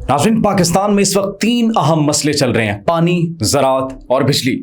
नाज़रीन, पाकिस्तान में इस वक्त 3 अहम मसले चल रहे हैं: पानी, ज़राअत और बिजली।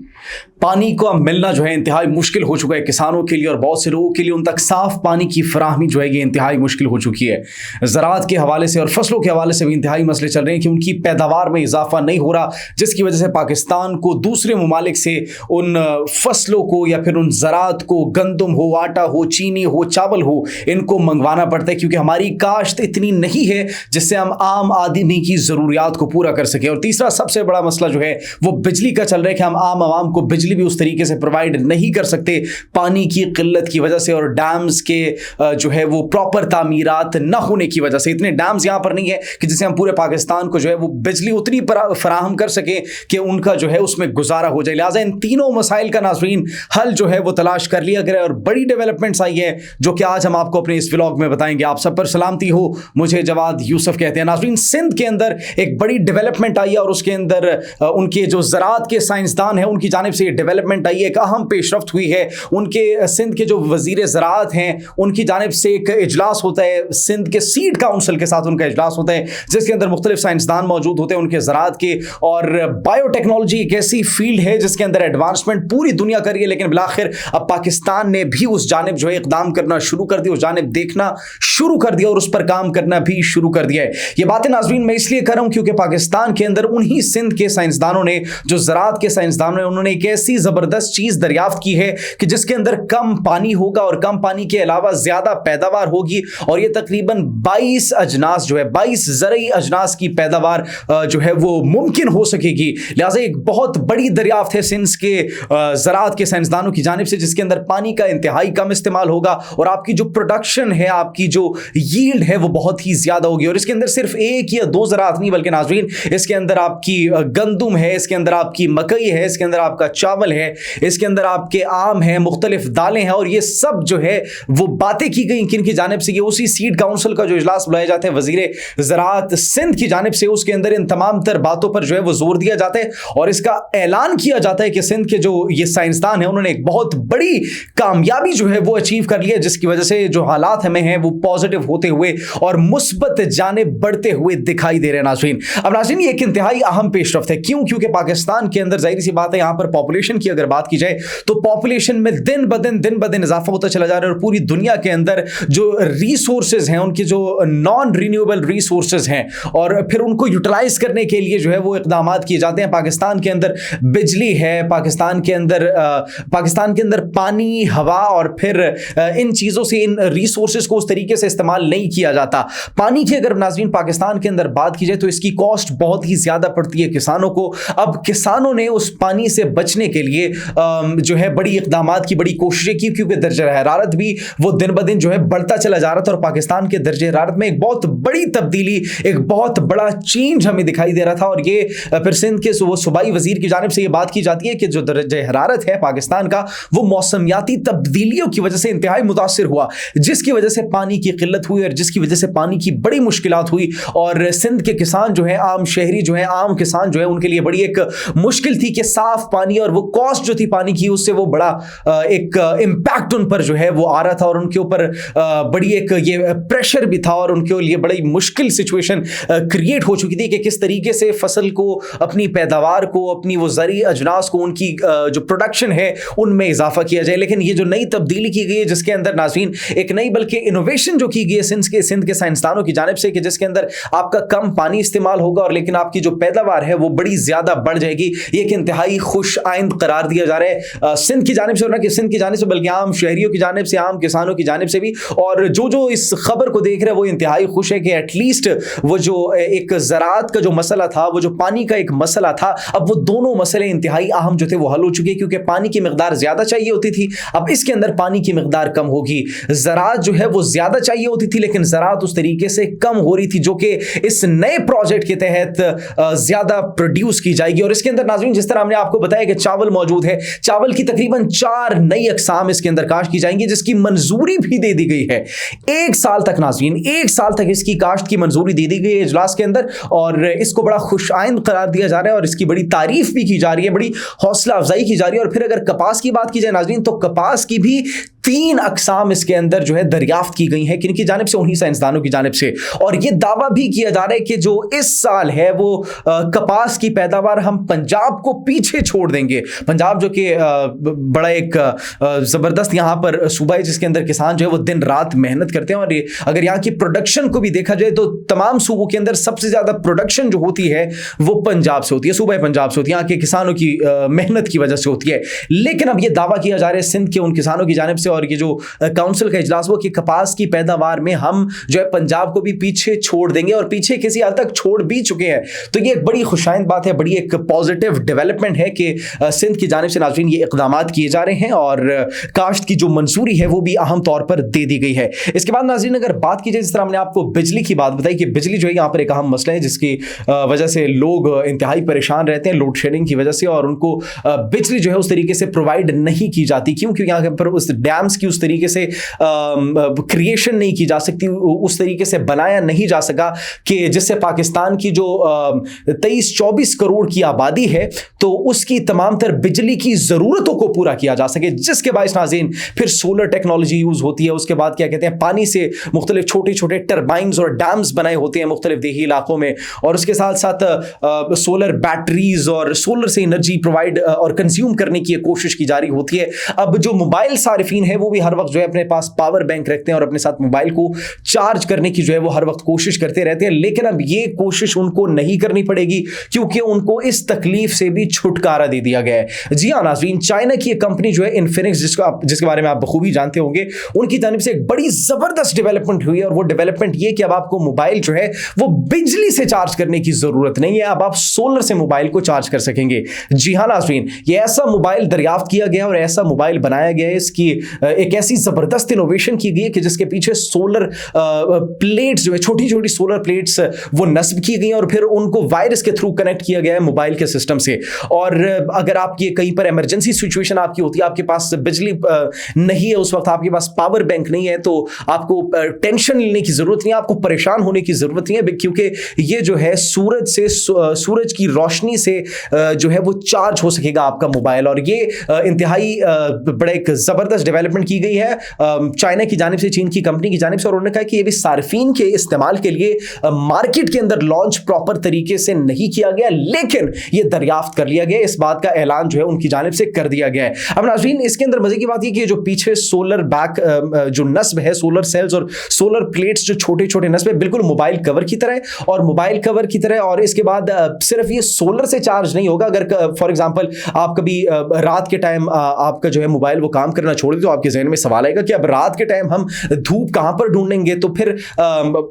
पानी का मिलना जो है इंतहाई मुश्किल हो चुका है किसानों के लिए, और बहुत से लोगों के लिए उन तक साफ पानी की फराहमी जो है ये इंतहाई मुश्किल हो चुकी है। ज़राअत के हवाले से और फसलों के हवाले से भी इंतहाई मसले चल रहे हैं कि उनकी पैदावार में इजाफा नहीं हो रहा, जिसकी वजह से पाकिस्तान को दूसरे ममालिक से उन फसलों को या फिर उन ज़राअत को, गंदम हो, आटा हो, चीनी हो, चावल हो, इनको मंगवाना पड़ता है क्योंकि हमारी काश्त इतनी नहीं है जिससे हम आम आदमी की ज़रूरियात को पूरा कर सकें। और तीसरा सबसे बड़ा मसला जो है वो बिजली का चल रहा है कि हम आम आवाम को बिजली भी उस तरीके से प्रोवाइड नहीं कर सकते पानी की किल्लत की वजह से, और डैम्स के जो है वो प्रॉपर तामीरात न होने की वजह से। इतने डैम्स यहां पर नहीं है कि जिससे हम पूरे पाकिस्तान को जो है वो बिजली उतनी फराहम कर सके कि उनका जो है उसमें गुजारा हो जाए। लिहाजा इन तीनों मसाइल का नाज़रीन हल जो है वो तलाश कर लिया गया और बड़ी डेवलपमेंट्स आई है जो कि आज हम आपको अपने इस व्लॉग में बताएंगे। आप सब पर सलामती हो, मुझे जवाद यूसुफ कहते हैं। नाज़रीन, सिंध के अंदर एक बड़ी डेवलपमेंट आई है और उसके अंदर उनके जो ज़राअत के साइंसदान हैं उनकी जानिब से डेवलपमेंट आई है, एक अहम पेशरफ्त हुई है। उनके सिंध के जो वजीर ज़राअत हैं उनकी जानिब से एक इजलास होता है, सिंध के सीड काउंसिल के साथ उनका इजलास होता है जिसके अंदर मुख्तलिफ साइंसदान मौजूद होते हैं उनके ज़राअत के। और बायोटेक्नोलॉजी एक ऐसी फील्ड है जिसके अंदर एडवांसमेंट पूरी दुनिया कर रही है, लेकिन बिलाखिर अब पाकिस्तान ने भी उस जानिब जो है इक़दाम करना शुरू कर दिया, उस जानिब देखना शुरू कर दिया और उस पर काम करना भी शुरू कर दिया है। ये बातें नाज़रीन मैं इसलिए कर रहा हूं क्योंकि पाकिस्तान के अंदर उन्हीं सिंध के साइंसदानों ने, जो ज़राअत के साइंसदानों ने, उन्होंने एक ऐसी ज़बरदस्त चीज़ दरियाफ्त की है कि जिसके अंदर कम पानी होगा और कम पानी के अलावा ज़्यादा पैदावार होगी, और ये तकरीबन 22 अजनास जो है 22 ज़रई अजनास की पैदावार जो है वो मुमकिन हो सकेगी। लिहाजा एक बहुत बड़ी दरियाफ्त है सिंध के ज़राअत के साइंसदानों की जानिब से, जिसके अंदर पानी का इंतहाई कम इस्तेमाल होगा और आपकी जो प्रोडक्शन है, आपकी जो यील्ड है वो बहुत ही ज़्यादा होगी। और इसके अंदर सिर्फ 1 या 2 ज़राअत नहीं बल्कि नाज़रीन इसके अंदर आपकी गंदम है, इसके अंदर आपकी मकई है, इसके अंदर आपका चावल है, इसके अंदर आपके आम हैं, मुख्तलिफ दालें हैं। और ये सब जो है वो बातें की गई किन की जानिब से, ये उसी सीड काउंसिल का जो इजलास बुलाया जाता है वजीर ज़राअत सिंध की जानिब से, उसके अंदर इन तमाम तर बातों पर जो है वो जोर दिया जाता है और इसका ऐलान किया जाता है कि सिंध के जो ये साइंसदान हैं उन्होंने एक बहुत बड़ी कामयाबी जो है वो अचीव कर लिया, जिसकी वजह से जो हालात हमें हैं वो पॉजिटिव होते हुए और मुस्बत जानिब बढ़ते हुए दिखाई दे रहे हैं। नाज़रीन, अब नाज़रीन ये एक इंतहाई अहम पेशरफ्त है। क्यों? क्योंकि पाकिस्तान के अंदर जाहिर सी बात है यहाँ पर पॉपुलेशन की अगर बात की जाए तो पॉपुलेशन में दिन ब दिन इजाफा होता चला जा रहा है और पूरी दुनिया के अंदर जो रिसोर्सेज हैं, उनके जो नॉन रिन्यूएबल रिसोर्सेज हैं, और फिर उनको यूटिलाइज करने के लिए जो है वो इक़दामात किए जाते हैं। पाकिस्तान के अंदर बिजली है, पाकिस्तान के अंदर पानी, हवा, और फिर इन चीज़ों से इन रिसोर्सेज को उस तरीके से इस्तेमाल नहीं किया जाता। पानी की अगर नाज़रीन पाकिस्तान के अंदर बात की जाए तो इसकी कॉस्ट बहुत ही ज़्यादा पड़ती है किसानों को। अब किसानों ने उस पानी से बचने के लिए जो है बड़ी इक़दामात की, बड़ी कोशिशें की, क्योंकि दर्जा हरारत भी वो दिन ब दिन जो है बढ़ता चला जा रहा था और पाकिस्तान के दर्जे हरारत में एक बहुत बड़ी तब्दीली, एक बहुत बड़ा चेंज हमें दिखाई दे रहा था। और ये फिर सिंध के वो सूबाई वजीर की जानिब से ये बात की जाती है कि जो दर्जा हरारत है पाकिस्तान का वो मौसमियाती तब्दीलियों की वजह से इंतहाई मुतासिर हुआ, जिसकी वजह से पानी की किल्लत हुई और जिसकी वजह से पानी की बड़ी मुश्किलात हुई। और सिंध के किसान जो है, आम शहरी जो है, आम किसान जो है, उनके लिए बड़ी एक मुश्किल थी कि साफ पानी और वो कॉस्ट जो थी पानी की, उससे वो बड़ा एक इम्पैक्ट उन पर जो है वो आ रहा था और उनके ऊपर बड़ी एक ये प्रेशर भी था और उनके लिए बड़ी मुश्किल सिचुएशन क्रिएट हो चुकी थी कि किस तरीके से फसल को, अपनी पैदावार को, अपनी वो ज़रई अजनास को, उनकी जो प्रोडक्शन है उनमें इजाफा किया जाए। लेकिन ये जो नई तब्दीली की गई है, जिसके अंदर नाज़रीन एक नई बल्कि इनोवेशन जो की गई है सिंध के साइंसदानों की जानिब से, कि जिसके अंदर आपका कम पानी इस्तेमाल होगा और लेकिन आपकी जो पैदावार है वो बड़ी ज़्यादा बढ़ जाएगी। ये एक इंतहाई खुश आइंद करार दिया जा रहा है सिंध की जानिब से, और ना कि सिंध की जानिब से बल्कि आम शहरियों की जानिब से, आम किसानों की जानिब से भी। और जो इस खबर को देख रहे हैं वो इंतहाई खुश है कि एटलीस्ट वो जो एक ज़राअत का जो मसला था, वो जो पानी का एक मसला था, अब वो दोनों मसले इंतहाई अहम जो थे वो हल हो चुके हैं, क्योंकि पानी की मिकदार ज़्यादा चाहिए होती थी, अब इसके अंदर पानी की मिकदार कम होगी। ज़राअत जो है वो ज़्यादा चाहिए होती थी लेकिन ज़राअत उस तरीके से कम हो रही थी, जो कि इस नए प्रोजेक्ट के तहत ज़्यादा प्रोड्यूस की जाएगी। और इसके अंदर नाज़रीन जिस तरह हमने आपको बताया कि चावल मौजूद है, चावल की तकरीबन 4 नई अक़साम इसके अंदर काश्त की जाएंगी, जिसकी मंजूरी भी दे दी गई है 1 साल तक। नाज़रीन 1 साल तक इसकी काश्त की मंजूरी दे दी गई है इजलास के अंदर और इसको बड़ा खुश आइंद करार दिया जा रहा है और इसकी बड़ी तारीफ भी की जा रही है, बड़ी हौसला अफजाई की जा रही है। और फिर अगर कपास की बात की जाए नाज़रीन, तो कपास की भी 3 अक़साम इसके अंदर जो है दरियाफ्त की गई हैं, किनकी जानिब से? उन्हीं साइंसदानों की जानिब से। और यह दावा भी किया जा रहा है कि जो इस साल है वो कपास की पैदावार हम पंजाब को पीछे छोड़ देंगे। पंजाब जो कि बड़ा एक जबरदस्त यहाँ पर सूबा है जिसके अंदर किसान जो है वो दिन रात मेहनत करते हैं, और अगर यहाँ की प्रोडक्शन को भी देखा जाए तो तमाम सूबों के अंदर सबसे ज्यादा प्रोडक्शन जो होती है वो पंजाब से होती है, सूबा पंजाब से होती है, यहाँ के किसानों की मेहनत की वजह से होती है। लेकिन अब ये दावा किया जा रहा है सिंध के उन किसानों की जानिब से, और ये जो काउंसिल का इजलास हुआ कि कपास की पैदावार में हम जो है पंजाब को भी पीछे छोड़ देंगे, और पीछे किसी हद तक छोड़ भी चुके हैं। तो ये एक बड़ी खुशाइंद बात है, बड़ी एक पॉजिटिव डेवलपमेंट है कि सिंध की जानिब से नाज़रीन ये इक़दाम किए जा रहे हैं, और काश्त की जो मंजूरी है वो भी अहम तौर पर दे दी गई है। इसके बाद नाज़रीन अगर बात की जाए, जिस तरह हमने आपको बिजली की बात बताई कि बिजली जो है यहाँ पर एक अहम मसला है जिसकी वजह से लोग इंतहाई परेशान रहते हैं लोड शेडिंग की वजह से, और उनको बिजली जो है उस तरीके से प्रोवाइड नहीं की जाती। क्यों? क्योंकि यहाँ पर उस डैम्स की उस तरीके से क्रिएशन नहीं की जा सकती, उस तरीके से बनाया नहीं जा सका कि जिससे पाकिस्तान की जो 23-24 करोड़ की आबादी है तो उसकी तमाम तर बिजली की ज़रूरतों को पूरा किया जा सके, जिसके बायस नाज़रीन फिर सोलर टेक्नोलॉजी यूज़ होती है। उसके बाद क्या कहते हैं, पानी से मुख्तलिफ छोटे छोटे टर्बाइंस और डैम्स बनाए होते हैं मुख्तलिफ देही इलाकों में, और उसके साथ साथ सोलर बैटरीज और सोलर से एनर्जी प्रोवाइड और कंज्यूम करने की कोशिश की जा रही होती है। अब जो मोबाइल सारिफीन है वो भी हर वक्त जो है अपने पास पावर बैंक रखते हैं और अपने साथ मोबाइल को चार्ज करने की जो है वो हर वक्त कोशिश करते रहते हैं, लेकिन अब ये कोशिश उनको नहीं करनी पड़ेगी क्योंकि उनको इस तकलीफ से भी छुटकारा दे दिया गया है। जी हाँ नाज़रीन, चाइना की एक कंपनी जो है इन्फिनिक्स, जिसके बारे में आप बखूबी जानते होंगे, उनकी जानिब से एक बड़ी जबरदस्त डेवलपमेंट हुई है, और वो डेवलपमेंट ये कि अब आपको मोबाइल जो है वो बिजली से चार्ज करने की जरूरत नहीं है, अब आप सोलर से मोबाइल को चार्ज कर सकेंगे। जी हाँ नाज़रीन, ये ऐसा मोबाइल दरियाफ्त किया गया और ऐसा मोबाइल बनाया गया है, इसकी एक ऐसी जबरदस्त इनोवेशन की गई है कि जिसके पीछे सोलर प्लेट्स जो है, छोटी छोटी सोलर प्लेट्स वो नस्ब की गई और फिर उनको वायरस के थ्रू कनेक्ट किया गया है मोबाइल के सिस्टम से। और अगर आपकी कहीं पर इमरजेंसी सिचुएशन आपकी होती है, आपके पास बिजली नहीं है, उस वक्त आपके पास पावर बैंक नहीं है, तो आपको टेंशन लेने की जरूरत नहीं है, आपको परेशान होने की जरूरत नहीं है, क्योंकि ये जो है सूरज की रोशनी से जो है वो चार्ज हो सकेगा आपका मोबाइल। और ये इंतहाई बड़ा एक जबरदस्त डेवलपमेंट की गई है चाइना की जानिब से, चीन की कंपनी की जानिब से, और उन्होंने कहा कि ये भी सार्फिन के इस्तेमाल के लिए मार्केट के अंदर लॉन्च प्रॉपर तरीके से नहीं किया गया, लेकिन ये दरियाफ्त कर लिया गया, इस बात का ऐलान जो है उनकी जानिब से कर दिया गया है। अब नाज़रीन, इसके अंदर मजे की बात ये कि जो पीछे सोलर बैक जो नस्ब है, सोलर सेल्स और सोलर प्लेट्स जो छोटे छोटे नस्ब है, बिल्कुल मोबाइल कवर की तरह और मोबाइल कवर की तरह। और इसके बाद सिर्फ ये सोलर से चार्ज नहीं होगा, अगर फॉर एग्जांपल आप कभी रात के टाइम आपका जो है मोबाइल वो काम करना छोड़ दे तो आपके जहन में सवाल आएगा कि अब रात के टाइम हम धूप कहां पर ढूंढेंगे, तो फिर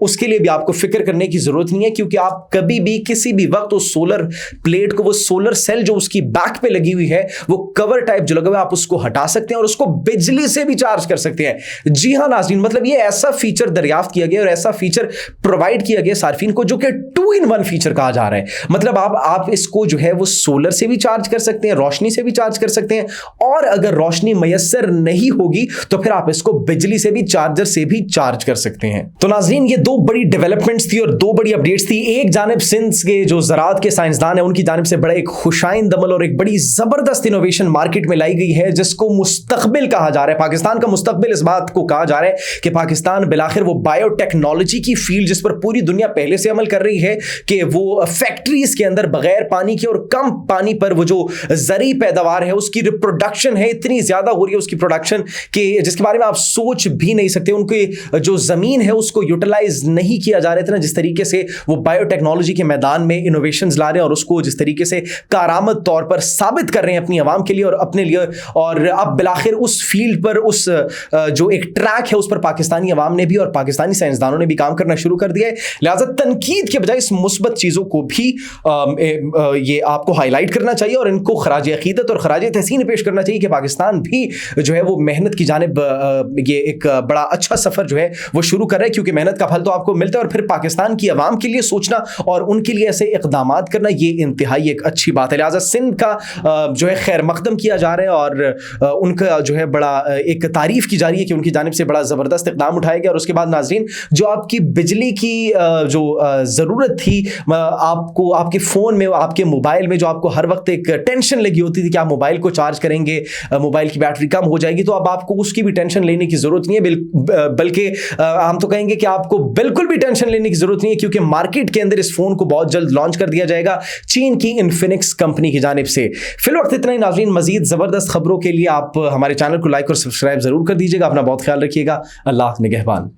उसके लिए भी आपको फिक्र करने की जरूरत नहीं है, क्योंकि आप कभी भी किसी भी वक्त उस सोलर प्लेट को, वो सोलर सेल जो उसकी बैक पे लगी हुई है, वो कवर टाइप जो लगा हुआ है, आप उसको हटा सकते हैं और उसको बिजली से भी चार्ज कर सकते हैं। जी हाँ नाज़रीन, मतलब ये ऐसा फीचर दरियाफ्त किया गया और ऐसा फीचर प्रोवाइड किया गया सार्फिन को जो कि 2-in-1 फीचर कहा जा रहा है। मतलब आप इसको जो है वो सोलर से भी चार्ज कर सकते हैं, रोशनी से भी चार्ज कर सकते हैं, और अगर रोशनी मयसर नहीं होगी तो फिर आप इसको बिजली से भी, चार्जर से भी चार्ज कर सकते हैं। तो नाज़रीन, ये दो बड़ी डेवलपमेंट्स थी और दो बड़ी अपडेट्स थी। एक जानिब सिंध के जो ज़राअत के साइंसदान है उनकी जानिब से बड़ा एक खुशाइंद अमल और एक बड़ी जबरदस्त इनोवेशन मार्केट में लाई गई है जिसको मुस्तकबिल कहा जा रहा है। पाकिस्तान का मुस्तकबिल, इस बात को कहा जा रहा है कि पाकिस्तान बिलाखिर वो बायोटेक्नोलॉजी की फील्ड जिस पर पूरी दुनिया पहले से अमल कर रही है कि वो फैक्ट्रीज के अंदर बगैर पानी के और कम पानी पर वो जो ज़री पैदावार है उसकी रिप्रोडक्शन है, इतनी ज्यादा हो रही है उसकी प्रोडक्शन कि जिसके बारे में आप सोच भी नहीं सकते। उनकी जो जमीन है उसको यूटिलाइज नहीं किया जा रहा था ना, जिस तरीके से वो बायोटेक्नोलॉजी के मैदान में इनोवेशंस ला रहे हैं और उसको जिस तरीके से कारआमद तौर पर साबित कर रहे हैं अपनी आवाम के लिए और अपने लिए। और अब बिलाखिर उस फील्ड पर, उस जो एक ट्रैक है उस पर पाकिस्तानी अवाम ने भी और पाकिस्तानी साइंसदानों ने भी काम करना शुरू कर दिया है। लिहाजा तनकीद के बजाय इस मुस्बत चीज़ों को भी ये आपको हाईलाइट करना चाहिए और इनको खराज अकीदत और खराज तहसीन पेश करना चाहिए कि पाकिस्तान भी जो है वो मेहनत की जानिब ये एक बड़ा अच्छा सफ़र जो है वो शुरू कर रहा है, क्योंकि मेहनत का फल तो आपको मिलता है और फिर पाकिस्तान की आवाम के लिए सोचना और उनके लिए ऐसे इक़दाम करना ये इंतहाई एक अच्छी बात है। लिहाजा सिंध का जो है खैर मकदम किया जा रहा है और उनका जो है बड़ा एक तारीफ़ की जा रही है कि उनकी जानिब से बड़ा ज़बरदस्त इक़दाम उठाया गया। और उसके बाद नाज़रीन, जो आपकी बिजली की जो ज़रूरत थी, आपको आपके फ़ोन में, आपके मोबाइल में जो आपको हर वक्त एक टेंशन लगी होती थी कि आप मोबाइल को चार्ज करेंगे, मोबाइल की बैटरी कम हो जाएगी, तो अब आपको उसकी भी टेंशन लेने की ज़रूरत नहीं है। बल्कि हम तो कहेंगे कि आपको बिल्कुल भी टेंशन लेने की ज़रूरत नहीं है, क्योंकि मार्केट के अंदर इस फोन को बहुत जल्द लॉन्च कर दिया जाएगा चीन की इन्फिनिक्स कंपनी की जानिब से। फिलहाल इतना ही नाज़रीन, मजीद जबरदस्त खबरों के लिए आप हमारे चैनल को लाइक और सब्सक्राइब जरूर कर दीजिएगा। अपना बहुत ख्याल रखिएगा। अल्लाह निगहबान।